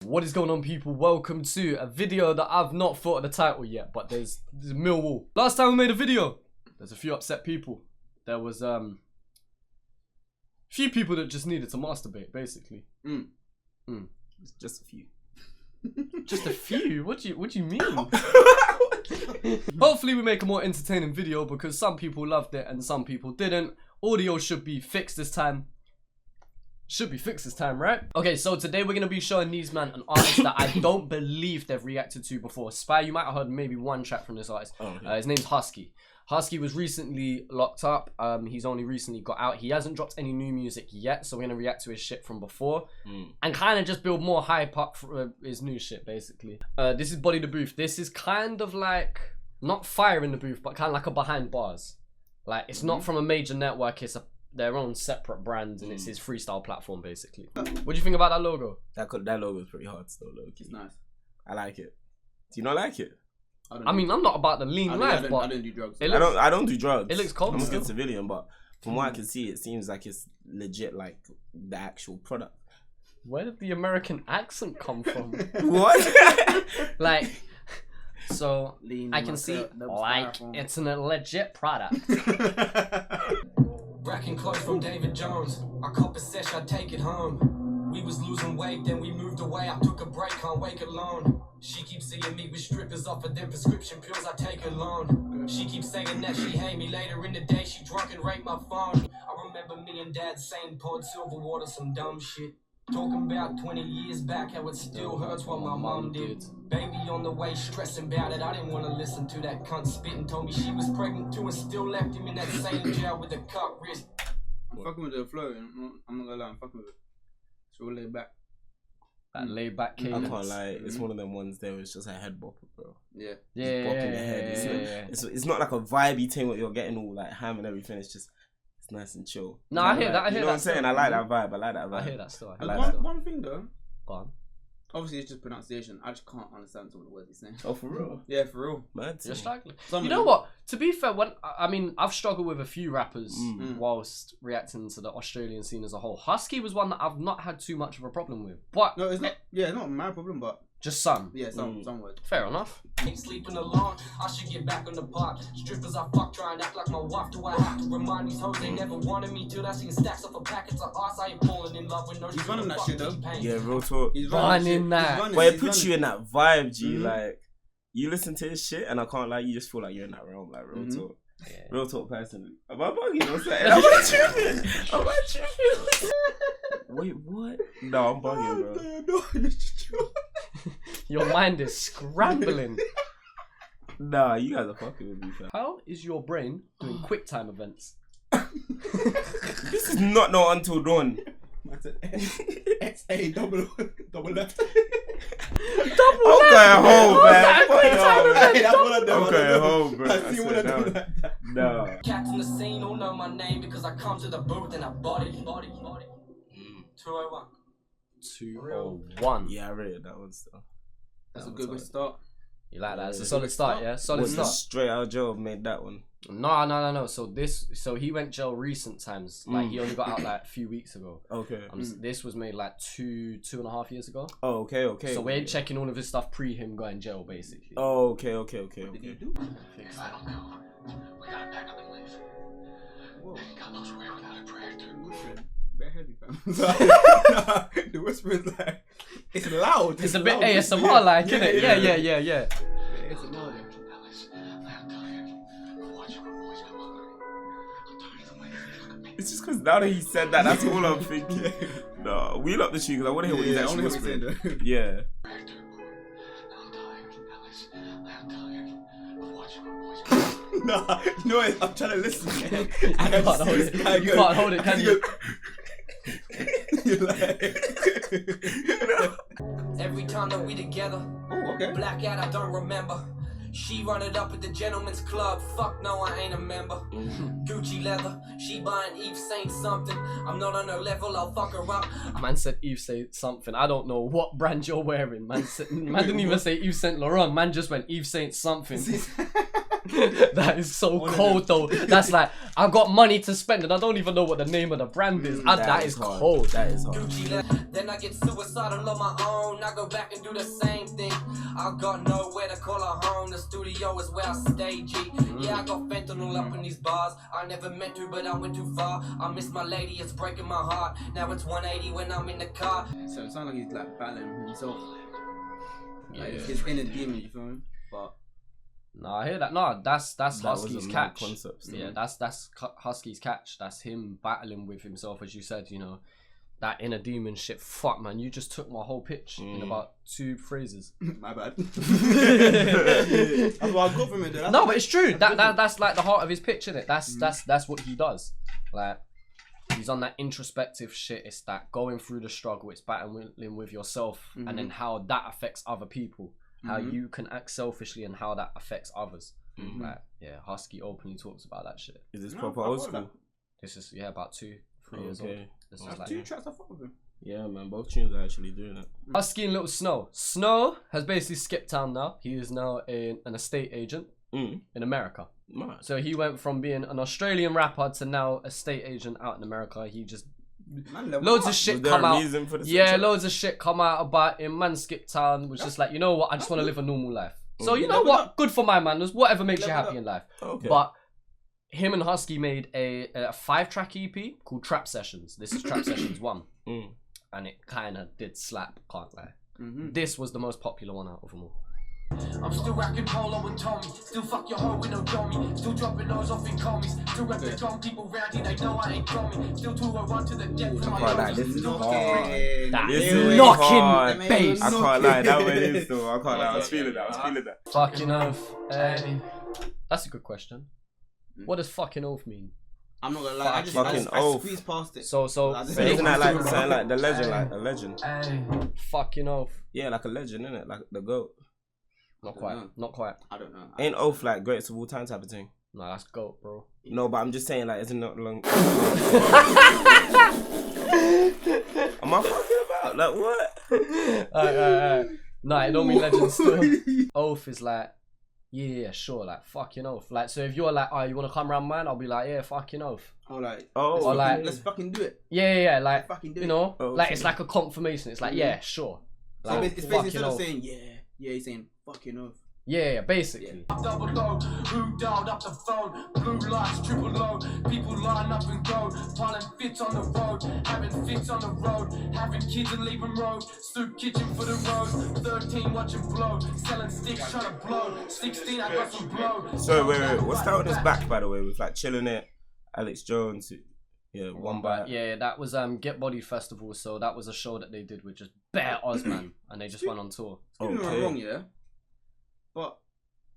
What is going on, people? Welcome to a video that I've not thought of the title yet, but there's Millwall. Last time we made a video, there's a few upset people. There was few people that just needed to masturbate, basically. It's just a few. Just a few? What do you mean? Hopefully we make a more entertaining video because some people loved it and some people didn't. Audio should be fixed this time. Right? Okay, so today we're gonna be showing these man an artist that I don't believe they've reacted to before. Spy, you might have heard maybe one track from this artist. Oh, okay. His name's Husky. Husky was recently locked up. He's only recently got out. He hasn't dropped any new music yet, so we're gonna react to his shit from before and kind of just build more hype up for his new shit, basically. This is Body the Booth. This is kind of like not Fire in the Booth, but kind of like a behind bars. Like it's not from a major network. It's their own separate brand, and it's his freestyle platform, basically. What do you think about that logo? That logo is pretty hard still, low key. It's nice. I like it. Do you not like it? I mean, I'm not about the lean life, but I don't do drugs. I don't do drugs. It looks cold. I'm a good civilian, but from what I can see, it seems like it's legit, like the actual product. Where did the American accent come from? What? Like, so Lean I can see like it's a legit product. Bracking clothes from David Jones. I cop a sesh, I take it home. We was losing weight, then we moved away. I took a break, can't wake alone. She keeps seeing me with strippers, offer them prescription pills, I take her loan. She keeps saying that she hate me. Later in the day, she drunk and raped my phone. I remember me and Dad saying poured silver water, some dumb shit. Talking about 20 years back, how it still hurts what my mom did. Baby on the way, stressing about it. I didn't want to listen to that cunt spit and told me she was pregnant too and still left him in that same jail with a cut wrist. I'm fucking with the flow. I'm not gonna lie, I'm fucking with it. It's real laid back. That laid back I cadence. can't lie, it's one of them ones there. It's just a head bopper, bro. Yeah. Yeah, Just bopping your head. It's not like a vibey thing where you're getting all like ham and everything. It's just nice and chill. No, I hear that. I hear you know that. what I'm saying? I like that vibe. I like that vibe. I hear that still. One thing though. Go on. Obviously, it's just pronunciation. I just can't understand some of the words he's saying. Oh, for real? Yeah, for real. Mad. You're struggling. Some You of know them. what? To be fair, I've struggled with a few rappers whilst reacting to the Australian scene as a whole. Husky was one that I've not had too much of a problem with, but No, it's not. Yeah, it's not my problem, but just some. yeah, some words. Fair enough. Ain't sleeping alone, I should get back on the pot. Strippers I fuck, try and act like my wife. Do I have to remind these hoes they never wanted me till I seen stacks of packets of arse? I ain't falling in love with no He's running that shit though. Yeah, real talk. He's Running that. He's running, But it he's puts running. you in that vibe, G. Like, you listen to his shit, and I can't lie, you just feel like you're in that realm, like, real talk. Yeah. Real talk, personally. Am I bugging or something? Am I tripping? Am I tripping? Wait, what? No, I'm bugging, bro. Your mind is scrambling. Nah, you guys are fucking with me, fam. How is your brain doing quick time events? This is not no Until Dawn. XA double left. Double I'm going home, man. that a quick time event? Hey, that's one of them. I'm going home, bro. I see one of them like that. No. Cats in the scene all know my name because I come to the booth and I body. 201. 201. Yeah, I rated that one still. That's a good way to start. You like that? It's a solid start, yeah? Solid Was start. Straight Out of Jail made that one. No. So he went jail recent times. Like he only got out like a few weeks ago. Okay. This was made like two and a half years ago. Oh, okay. So we're checking all of his stuff pre him going jail, basically. Oh, okay. What did you do? I don't know. We gotta pack up and leave. Whoa. God knows where without a prayer, dude. Bare heavy, fam. The whisper is like, it's loud. It's a bit loud. ASMR like, Yeah, innit? yeah. Yeah. It's loud. It's just because now that he said that, that's all I'm thinking. No, wheel up the tune because I want to hear what he's actually whispering. Yeah. Nah, you know what? I'm trying to listen. You can't hold it. You can't hold it, can you? You're like... Every time that we together, Oh, okay. blackout, I don't remember. She run it up at the gentleman's club. Fuck no, I ain't a member. Gucci leather, she buying Eve Saint something. I'm not on her level, I'll fuck her up. Man said Yves Saint something. I don't know what brand you're wearing. Man didn't even say Yves Saint Laurent. Man just went Yves Saint something. That is so cold though. That's like, I got money to spend and I don't even know what the name of the brand is. That is hard. cold. That is hard. Then I get suicidal on my own. I go back and do the same thing. I got nowhere to call a home. The studio is where I stay, G. Yeah, I got fentanyl up in these bars. I never meant to, but I went too far. I miss my lady, it's breaking my heart. Now it's 180 when I'm in the car. So it sounds like he's like battling himself. Like his inner demon, you feel me? But no, I hear that. No, that's Huskie's catch. Concept, yeah, that's Huskie's catch. That's him battling with himself, as you said. You know, that inner demon shit. Fuck, man, you just took my whole pitch in about 2 phrases. my bad. That's what I got from it. Though. No, but it's true. That's like the heart of his pitch, isn't it? That's what he does. Like, he's on that introspective shit. It's that going through the struggle. It's battling with yourself, and then how that affects other people. How you can act selfishly and how that affects others. Like, yeah, Huskii openly talks about that shit. Is this proper old school? This is about 2-3 years old. This is like 2 tracks I fuck with him. Yeah, man, both tunes are actually doing it. Huskii and Little Snow. Snow has basically skipped town now. He is now an estate agent in America. Right. So he went from being an Australian rapper to now a estate agent out in America. He just loads of shit come out. Yeah, loads of shit come out about him. Man skipped town, was just like, you know what? I just want to live a normal life. So you know what? Good for my man. Whatever makes you happy in life. Okay. But him and Huskii made a 5-track EP called Trap Sessions. This is Trap Sessions 1. And it kind of did slap, can't lie. This was the most popular one out of them all. I'm still racking polo with Tommy. Still fuck your hoe with no dummy. Still dropping those off in commies. Still rep the gun people round here, they know I ain't coming. Still to a run to the depth of my Like, this is hard. That This is is knocking hard. bass. I can't lie, that one is though. I can't lie, I was feeling that. Fucking oath. That's a good question. What does fucking oath mean? I'm not gonna lie, I squeezed past it. So isn't that like saying like the legend, like a legend? Fucking oath. Yeah, like a legend, innit? Like the GOAT. Not quite. I don't know. Ain't oath like greatest of all time type of thing? No, that's GOAT, bro. No, but I'm just saying, like, isn't it long? Am I fucking about? Like, what? Alright. No, it don't mean legend still. Oath is like, yeah, sure, like, fucking oath. Like, so if you're like, oh, you want to come around, man? I'll be like, yeah, fucking oath. Let's fucking do it. Yeah, like, fucking do you know, it. like, it's like a confirmation. It's like, yeah, sure. So Like, it's basically instead of saying, yeah, he's saying, fucking oath. Yeah, basically. Double O, who dialed up the phone? Blue lights, triple O. People line up and go. Piling fits on the road. Having fits on the road. Having kids and leaving road. Soup kitchen for the road. 13 watching blow. Selling sticks trying to blow. 16 I got some blow. So wait, what's that on his back, by the way, with like Chilling It, Alex Jones? Yeah, One Bite. Yeah, that was Get Body Festival. So that was a show that they did with just bare Ozman, and they just went on tour. Don't get me wrong, yeah. But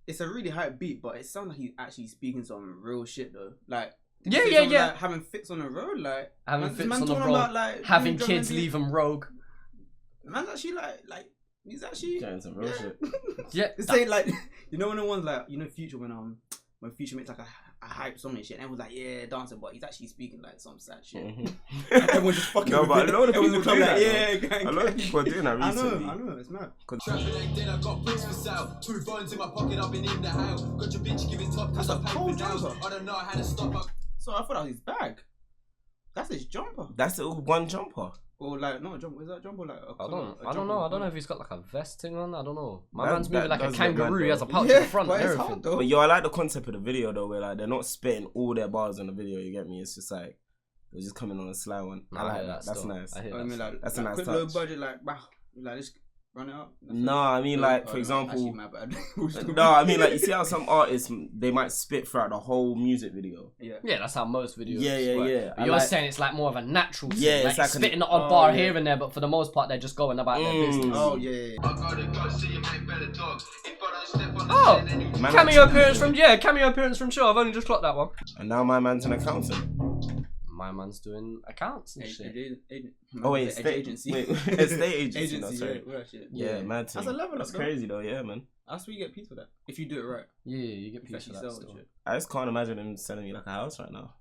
it's a really hype beat, but it sounds like he's actually speaking some real shit though. Like yeah. Like, having fits on the road, like having fits on the road, about, like, having kids leave him rogue. Man's actually like he's actually getting some real shit. Yeah, it's saying like, you know, when the ones like, you know, Future when Future makes like a hype song and shit, and everyone's like, yeah, dancing, but he's actually speaking like some sad shit. Everyone just fucking. No, but a lot of people do that. Yeah, gang. A lot of people are doing that recently. I know, it's mad. Trapping ain't dead, I got bricks for sale. 2 phones in my pocket, I've been in the hail. Got your bitch giving top cause I pay for nails. I don't know how to stop up. So I thought that was his bag. That's his jumper. That's the one jumper. Or like, not a jumper, is that a jumper like a I don't know. I don't know if he's got like a vest thing on. I don't know. My That- man's moving that like a does look mad, kangaroo. He has a though. pouch in the front but and it's everything. hard though. But yo, I like the concept of the video though, where like they're not spitting all their bars in the video. You get me? It's just like they're just coming on a sly one. I like that. That's still. nice. I hear I mean, like, That's a nice quick touch. low budget, like, bah, like just run it up. No, I mean like for Actually, example. my bad. No, I mean like you see how some artists they might spit throughout the whole music video. Yeah. Yeah, that's how most videos Yeah. work. But I you're like- saying it's like more of a natural thing. Yeah, like it's like spitting an- the odd bar here and there, but for the most part they're just going about their business. Oh yeah. Oh, Man, cameo appearance from Show. I've only just clocked that one. And now my man's an accountant. My man's doing accounts and shit. Oh wait, estate agency. Wait, estate agency. Agency, No, sorry. yeah. Yeah, mad That's thing. a level That's up, though. crazy though, yeah, man. That's where you get peace for that. If you do it right. Yeah, you get If you peace for actually that sell still. shit. I just can't imagine him selling me like a house right now.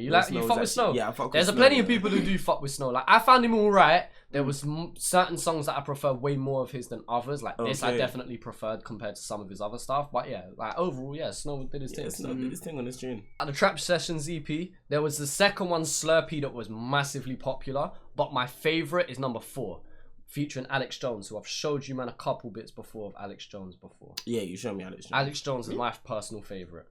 You fuck with Snow? Yeah, I fuck with There's Snow. plenty of people who do fuck with Snow. Like, I found him alright. There was certain songs that I prefer way more of his than others. Like this, I definitely preferred compared to some of his other stuff. But yeah, like overall, yeah, Snow did his thing. Snow did his thing on this tune. At the Trap Sessions EP, there was the second one, Slurpee, that was massively popular. But my favourite is number 4, featuring Alex Jones, who I've showed you, man, a couple bits before of Alex Jones before. Yeah, you showed me Alex Jones. Alex Jones is my personal favourite.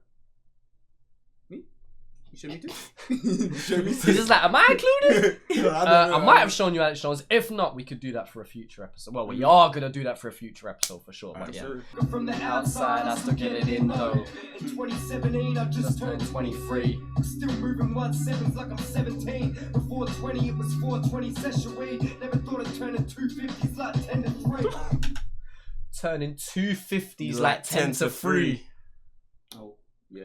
You show me too? He's just like, am I included? I might have shown you Alex Jones. If not, we could do that for a future episode. Well, we are going to do that for a future episode for sure. But yeah. From the outside, I still get it in though. In 2017, I just turned 23. Still moving 17s like I'm 17. Before 20, it was 420 session weed. Never thought I'd turn in 250s like 10 to 3. Turning 250s like 10 to 3. Oh, yeah.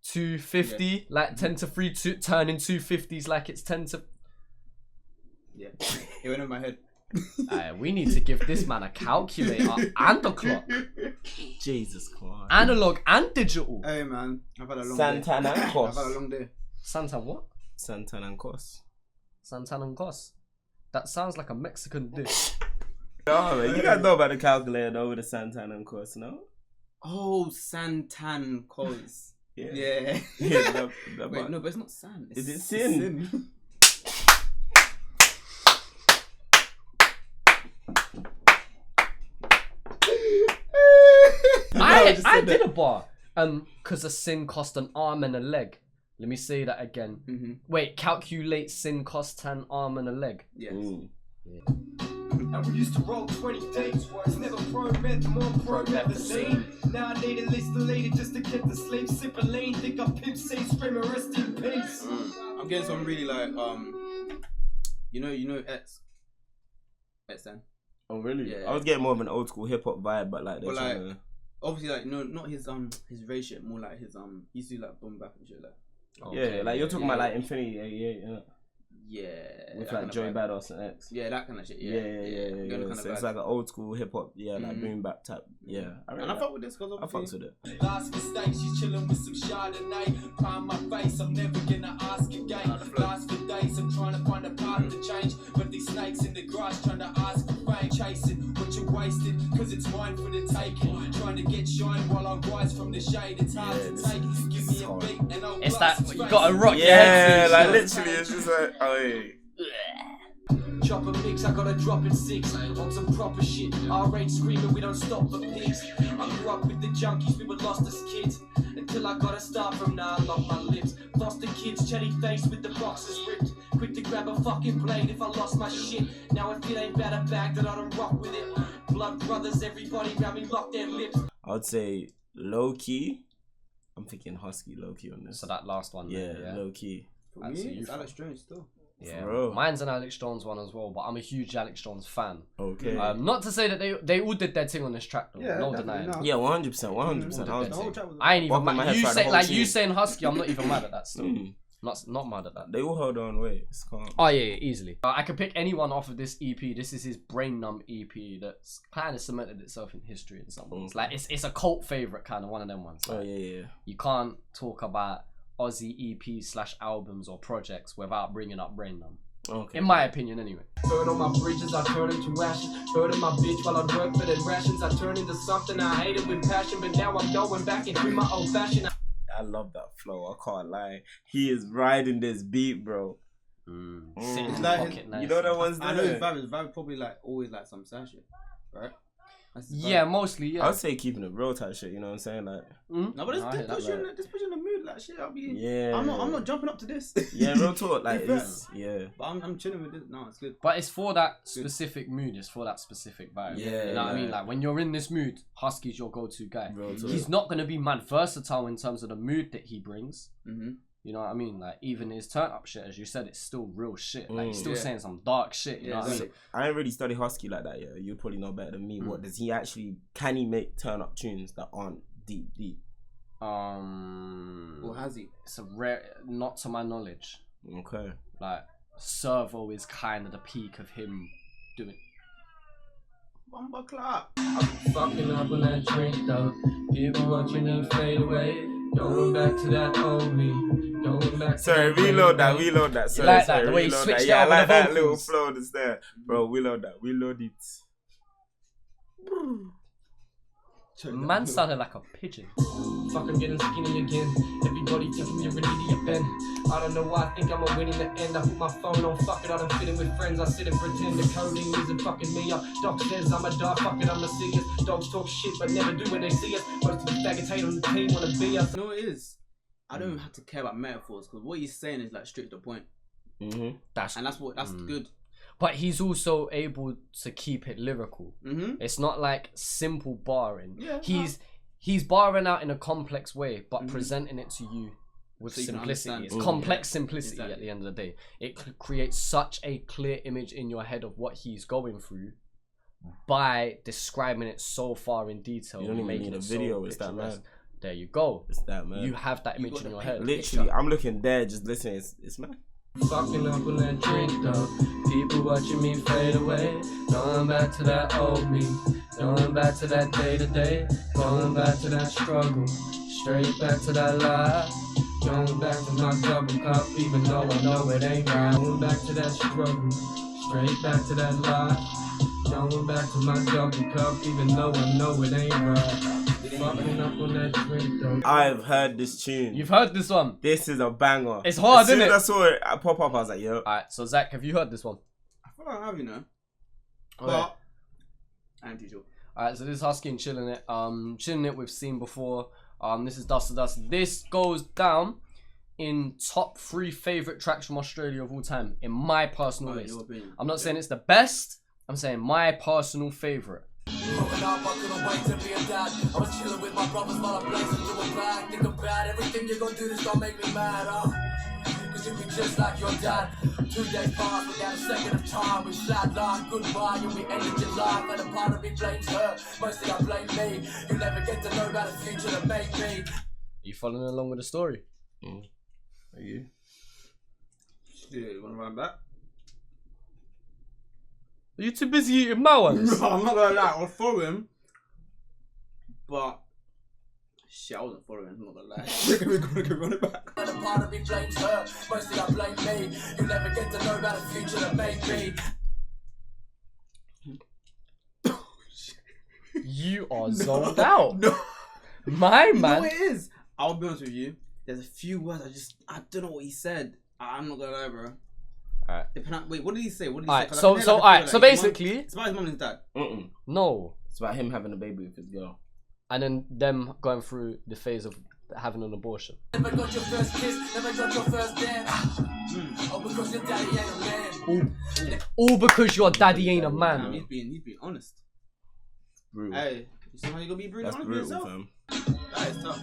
250 like 10 to 3, turning 250s like it's 10 to... Yeah, it went in my head. We need to give this man a calculator and a clock. Jesus Christ. Analog and digital. Hey man, I've had a long Santana day. and Cos. I've had a long day. Santa what? Santana and Cos. Santana and Cos. That sounds like a Mexican dish. No, man, you guys know about the calculator though with the Santana and Cos, no? Oh, Santan Cos. Yeah. Yeah. Wait, no, but it's not San. Is it Sin? I did a bar. Cause a sin cost an arm and a leg. Let me say that again. Wait, calculate sin cost an arm and a leg. Yes. And we used to roll 20 dates. It's never pro-med, more pro-med the same. Now I need a list of lady just to get the sleep. Sip a lane, think I pimp say scream and rest in peace. I'm getting some really like you know X10. Oh really? Yeah. I was getting more of an old school hip hop vibe, but like they're trying to... obviously like no, not his race shit, more like his he used to do like boom bap and shit like. Okay, yeah, like you're talking about like Infinity, yeah. With like Joey Badass and X. Yeah, that kind of shit. Yeah. Kind of So it's like an old school hip hop, like boom bap type. Yeah. And I fuck with this because I fucks with it. Last mistake, she's chilling with some Chardonnay. Prime my face, I'm never gonna ask again. Last for days, I'm trying to find a path to change. But these snakes in the grass trying to ask for fame. Chasing what you're wasting, cause it's mine for the taking. Trying to get shine while I rise from the shade. It's hard to take. Give me a beat and I'll it's that, you gotta rock your head. head. Yeah, like literally, it's just like, oh yeah. Chop a mix, I gotta drop in 6 on some proper shit. R8 screaming, we don't stop for pigs. I grew up with the junkies, we were lost as kids. Until I gotta start from now, I lock my lips. Foster kids, chatty face with the boxes ripped. Quick to grab a fucking blade if I lost my shit. Now if it ain't about a bag, then I don't rock with it. Blood brothers, everybody around me lock their lips. I would say low key. I'm thinking Husky low key on this. So that last one. Yeah, yeah. low key. For me, it's Alex Jones still. Yeah, bro. Mine's an Alex Jones one as well, but I'm a huge Alex Jones fan. Okay. Not to say that they all did their thing on this track though. Yeah, no denying. no. Yeah, 100%. I ain't even Bopping my mad. head You throughout say the like whole you tune. saying Husky, I'm not even mad at that still. Not mad at that. They all hold on, wait. It's calm. Oh yeah, easily. I could pick anyone off of this EP. This is his Brain Numb EP that's kind of cemented itself in history in some ways. Like it's a cult favorite, kind of one of them ones. Like, Oh yeah. you can't talk about Aussie EP/albums or projects without bringing up Brain Numb. Okay. In my opinion, anyway. Burn on my bridges, I turn into ashes. Burning my bitch while I work for the rations. I turn into something I hated with passion, but now I'm going back into my old fashioned. I love that flow. I can't lie. He is riding this beat, bro. Sitting in the Like pocket, nice. You know that one's I know his there. vibe probably like always like some sad shit, right? That's his vibe. Yeah, mostly. Yeah. I would say keeping it real type shit. You know what I'm saying? Like, No, but I hear this that, puts you in the mood like shit. I'll be. yeah. I'm not jumping up to this. Yeah, real talk. Like, Yeah. it's, yeah. But I'm chilling with this. No, it's good. But it's for that specific mood. It's for that specific vibe. Yeah, You know what I mean? yeah. Like when you're in this mood, Husky's your go-to guy. Real talk. He's not gonna be mad versatile in terms of the mood that he brings. Mm-hmm. You know what I mean? Like even his turn up shit, as you said, it's still real shit. Like he's still Yeah. saying some dark shit. You know what I mean? I ain't really study Husky like that, yeah. You probably know better than me. What does he actually, can he make turn up tunes that aren't deep? Or has he? It's a rare, not to my knowledge. Okay. Like Servo is kind of the peak of him doing. Bumper clap. Fucking up when I drink though. People watching them fade away. Going back to that old me. Going back to Sorry, that reload that, day. reload that. Sorry, like that, sorry, the way he reload switched that. it Yeah, I up with like the that little vocals. flow that's there. Bro, reload that, reload it. Man sounded like a pigeon. Fuck, I'm getting skinny again. Everybody thinking you're an idiot, Ben. I don't know why I think I'm a win in the end. I put my phone on, fuck it, I don't fit in with friends. I sit and pretend the coding isn't fucking me up. Doc says I'm a dog, fuck it, I'm a serious. Dogs talk shit but never do when they see us. Most of the faggots hate on the team wanna be us. You know what it is? I don't have to care about metaphors because what he's saying is like straight to the point, That's that's good. But he's also able to keep it lyrical. It's not like simple barring. Yeah, he's barring out in a complex way, but presenting it to you with So you can simplicity. understand. It's complex simplicity Exactly. at the end of the day. It creates such a clear image in your head of what he's going through by describing it so far in detail. You don't even making need a it video, so it's that picturesque. mad. There you go. It's that, man. You have that image got in the your head. Literally, I'm looking there, just listening. It's mad. Fucking up on that drink though. People watching me fade away. Going back to that old me. Going back to that day to day. Going back to that struggle. Straight back to that lie. Going back to my double cup, even though I know it ain't right. Going back to that struggle. Straight back to that lie. Going back to my double cup, even though I know it ain't right. Fucking up on that drink though. I've heard this tune. You've heard this one. This is a banger. It's hard, as soon isn't as it? I saw it pop up, I was like, yo. Alright, so Zach, have you heard this one? I feel like I have, you know, Okay. but I'm too sure. Alright, so this is Husky and Chilling It. Chilling It we've seen before. This is Dust to Dust. This goes down in top 3 favourite tracks from Australia of all time, in my personal Right, list. your opinion. I'm not saying it's the best, I'm saying my personal favourite. Growing up, I couldn't wait to be a dad. I was chilling with my brothers while I blazed into a bag. Think about everything you're gonna do, this don't make me mad, Cause you be just like your dad. 2 days passed without a second of time. We sat like goodbye and we ended your life. And a part of me blames her, mostly I blame me. You never get to know about the future that made me. Are you following along with the story? Are you? Yeah, you wanna run back? Are you too busy eating Mowans? No, I'm not gonna lie, I was following, but shit, I wasn't following. I'm not gonna lie. We're gonna run it back. And a part of me blames her, mostly I blame me. You never get to know about the future that made me. You are zoned out. No, My you know man. what it is. I'll be honest with you. There's a few words I don't know what he said. I'm not gonna lie, bro. Alright. Wait, what did he say? What did he Alright, say? 'Cause I so can hear, so like, alright, like so his mum- basically, it's about his mum and his dad. no. It's about him having a baby with his girl. And then them going through the phase of having an abortion. Never got your first kiss, never got your first dance. Oh, because your daddy ain't a man. All because your daddy ain't a Damn, man. he's being honest. Brutal. Hey, you see how you gonna be brutally That's honest with brutal, yourself? fam. That is tough.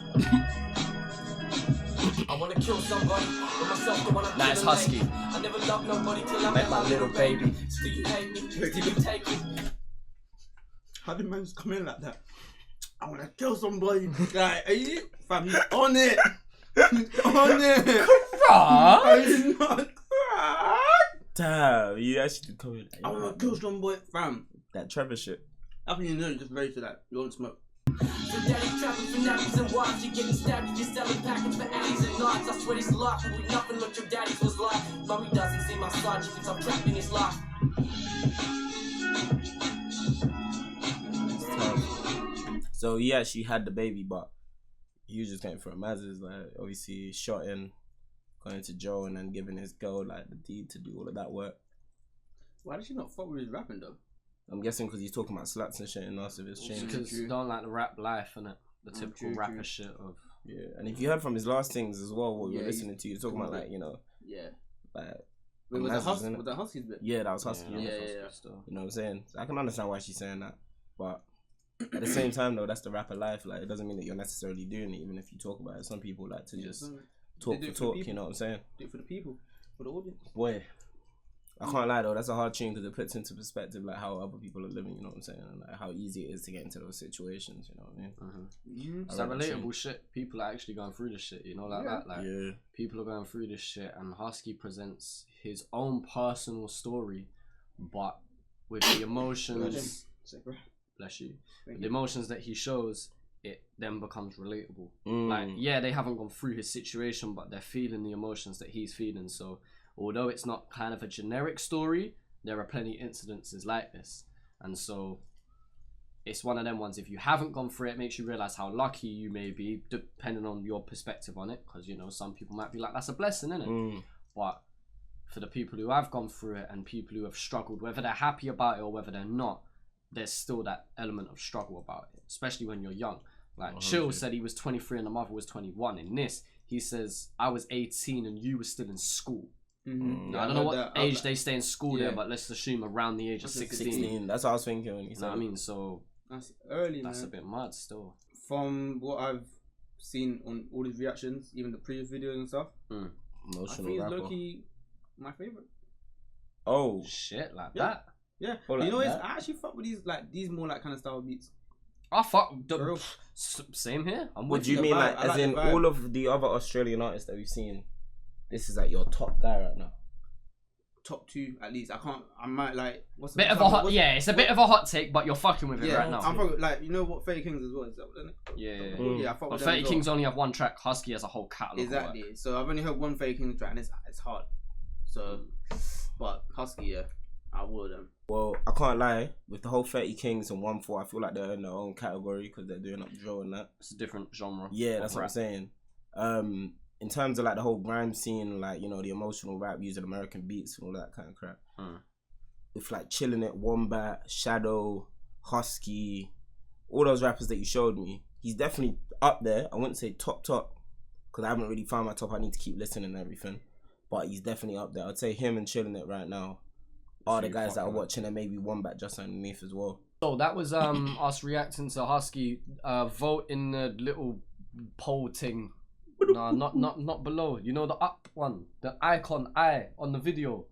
I wanna kill somebody, but myself the one I'm That's killing Husky. late. I never loved nobody till I Met my little baby. Still you hate me, still you take me. How did man just come in like that? I wanna kill somebody. Like, are you? Fam, he's on it. He's on it. Are you not? Damn, you actually did come in. I wanna kill somebody. Fam, That Trevor shit. how can you know you're just ready to that? You want smoke. So daddy's trapping for nappies and wives. You're getting stabbed, you're selling packets for alleys and nights. I swear his life will be nothing like your daddy's was like. Mummy doesn't see my side, she thinks I'm trapped in his life. It's tough. So he actually had the baby, but he was just going for a Maz's, like obviously shot in, going to jail and then giving his girl like the deed to do all of that work. Why did she not fuck with his rapping though? I'm guessing because he's talking about slaps and shit in us of his chain. Because you don't like the rap life, innit? The typical true, rapper true. shit of. Yeah, and if you heard from his last things as well, what we Yeah, were he's listening to, you're talking about like, you know, Yeah. like Wait, was Maz's, that Husky? innit? Was that Husky's bit? Yeah, that was Husky. Yeah, innit? yeah. Still. You know what I'm saying? So I can understand why she's saying that, but at the same time though, that's the rapper life. Like it doesn't mean that you're necessarily doing it, even if you talk about it. Some people like to just talk They for do it for talk. people. You know what I'm saying? Do it for the people, for the audience. Boy, I can't lie though. That's a hard tune because it puts into perspective like how other people are living. You know what I'm saying? And like how easy it is to get into those situations. You know what I mean? It's I that read that relatable shit. People are actually going through this shit, you know, like Yeah. that. Like Yeah. people are going through this shit, and Husky presents his own personal story, but with the emotions. Say, bro. Bless you. Thank The emotions that he shows, it then becomes relatable. Like, yeah, they haven't gone through his situation, but they're feeling the emotions that he's feeling. So although it's not kind of a generic story, there are plenty of incidences like this. And so it's one of them ones, if you haven't gone through it, makes you realize how lucky you may be, depending on your perspective on it. Because, you know, some people might be like, that's a blessing, isn't it? But for the people who have gone through it and people who have struggled, whether they're happy about it or whether they're not, there's still that element of struggle about it, especially when you're young. Like, Chill said he was 23 and the mother was 21. In this, he says, I was 18 and you were still in school. I don't know what age they stay in school there, but let's assume around the age of 16. That's what I was thinking when you said what I mean? So that's early, that's man. a bit mad still. From what I've seen on all his reactions, even the previous videos and stuff, Emotional I think he's rapper. low-key my favourite. Oh shit, like Yeah. that. Yeah, like you know, that? I actually fuck with these more like kind of style beats. I fuck For real. same here. I'm What with do you the mean, vibe. like, I as like the in vibe. all of the other Australian artists that we've seen, this is like your top guy right now? Top 2 at least. I might like. What's Bit of a hot, it's a bit of a hot take, but you're fucking with it right now. I'm probably like, you know what, 30 Kings as well. Is that what Yeah. Yeah, I fuck But with 30 them as Kings only have one track. Husky has a whole catalogue. Exactly. So I've only heard one 30 Kings track, and it's hard. So, but Husky, yeah, I would. Well, I can't lie, with the whole 30 Kings and 1-4, I feel like they're in their own category because they're doing up drill and that. It's a different genre. Yeah, that's what I'm saying. In terms of like the whole grime scene, like, you know, the emotional rap using American beats and all that kind of crap. With like Chilling It, Wombat, Shadow, Husky, all those rappers that you showed me, he's definitely up there. I wouldn't say top because I haven't really found my top. I need to keep listening and everything. But he's definitely up there. I'd say him and Chilling It right now are the guys that are watching, and maybe Wombat just underneath as well. So that was us reacting to Husky. Vote in the little poll thing. No, not below. You know the up one, the icon I on the video.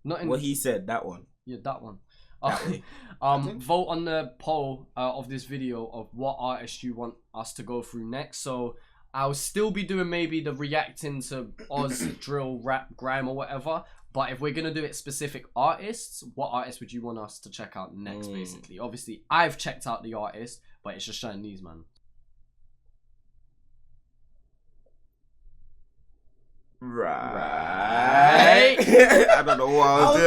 Not in. What he said, that one. Yeah, that one. That way. Vote on the poll of this video of what artist you want us to go through next. So I'll still be doing maybe the reacting to Oz, drill, rap, grime or whatever. But if we're going to do it specific artists, what artist would you want us to check out next, basically? Obviously, I've checked out the artist, but it's just showing these, man. Right. I don't know what I was doing.